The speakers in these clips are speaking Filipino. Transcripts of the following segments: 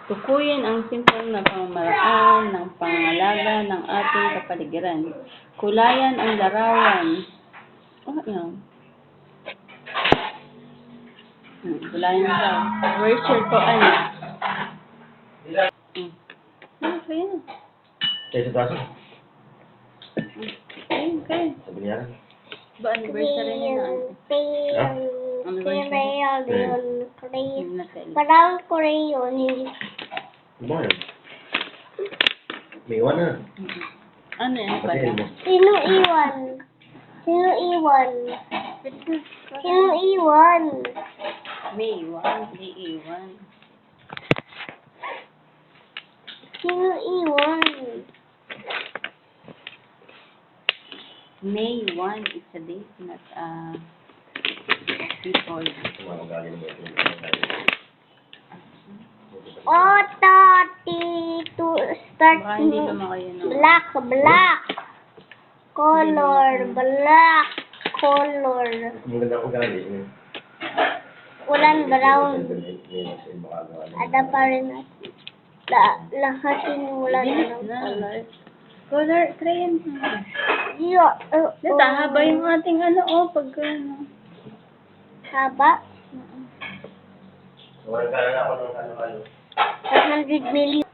Tukuyin ang simple na pamamaraan ng pangangalaga ng ating kapaligiran. Kulayan ang larawan. Yan. Kulayan ang larawan. Richard po, ano? Okay. Kaya sa braso? Okay. Sabi niya. Ba, anniversary niya na? Parang Korean. Ano yun? May iwan na. Ano yan pala? Patayin mo. Sino iwan? Sino iwan? Sino iwan? May iwan, di iwan. Sino iwan? May 1 is a date, not a people. Magaling mo ito. To start Baka hindi naman kayo no. black color, black color. Maganda ko galing. Ulan brown. Ada pa rin natin. Lahat yung ulan brown color. Color, crayon. Haba yung ating pag Haba? Wala ka na ako ng ano. 100 million.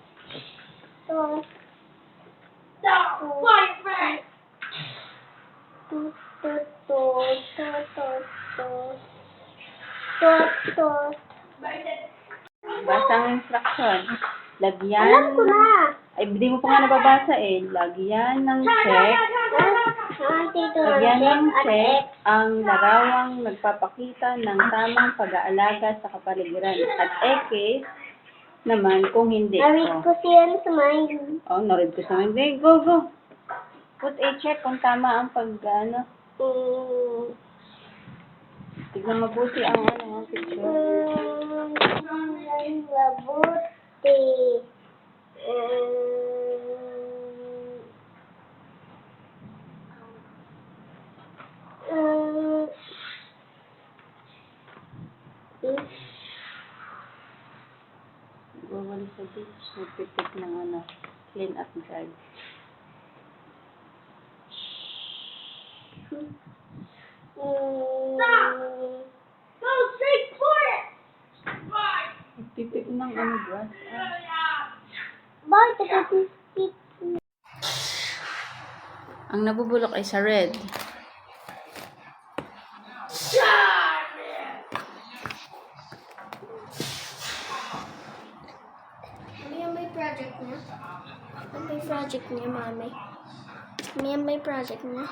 Basang instruction. Lagyan. Alam ko na. Ay, hindi mo pa nga nababasa eh. Lagyan ng check. Lagyan ng check ang larawang nagpapakita ng tamang pag-aalaga sa kapaligiran. At X naman kung hindi. Narid ko siya sa mind. Narid ko sa mind. Go. Put a check kung tama ang Tignan mabuti ang picture. Mabuti. Bawal sa beach. Nagpipit ng clean up guard. Go straight for it! Nagpipit ng grass. Bakit nagpipit? Ang nabubulok ay sa red. Yan may project niya. Yan may project niya, mami. Yan may project niya.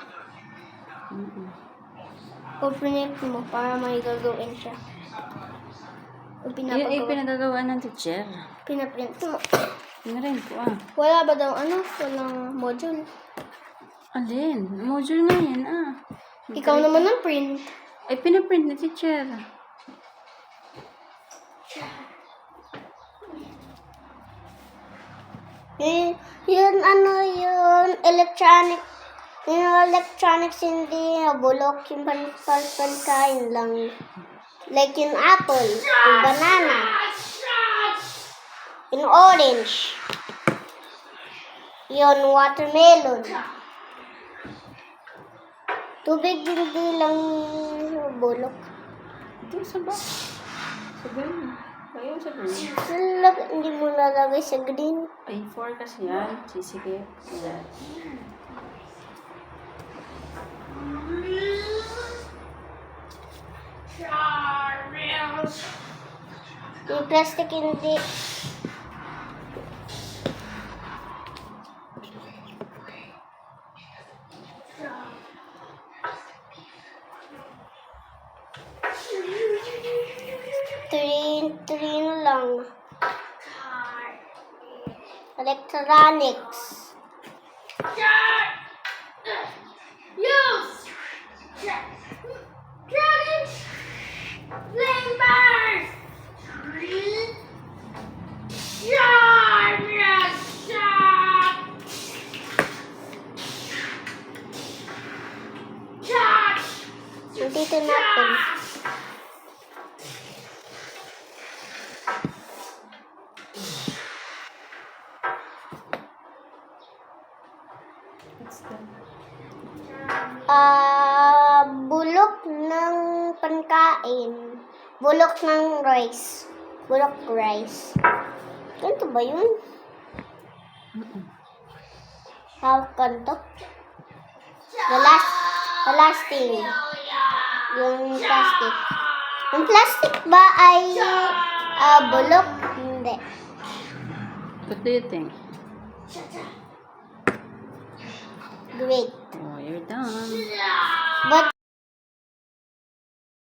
Open mo para may gagawin siya. Yun ay pinagagawa ng teacher. Pinaprint mo. Pinarin ko Wala ba daw walang module? Alin? Module nga yan Ikaw naman ang print. Ay pinaprint na teacher. Yun, electronic. Yung electronics hindi bulok, yung kain lang. Like yung apple, yung banana, yung orange, yung watermelon. Tubig hindi lang bulok. Ito sa ba? Sa green. Ayaw sa green. Hindi mo lalagay sa green. Ay, 4 kasi yan. Sisikip. Yan. Yung plastic hindi. Three na lang. Electronics. Use! Dragon! Flame burst! Dito natin. What's that? Bulok ng pangkain. Bulok ng rice. Bulok rice. Ganito ba yun? Tawag kanto? The last thing. Yung plastic. Yung plastic ba ay bulok? Hindi. What do you think? Great. Oh, you're done. But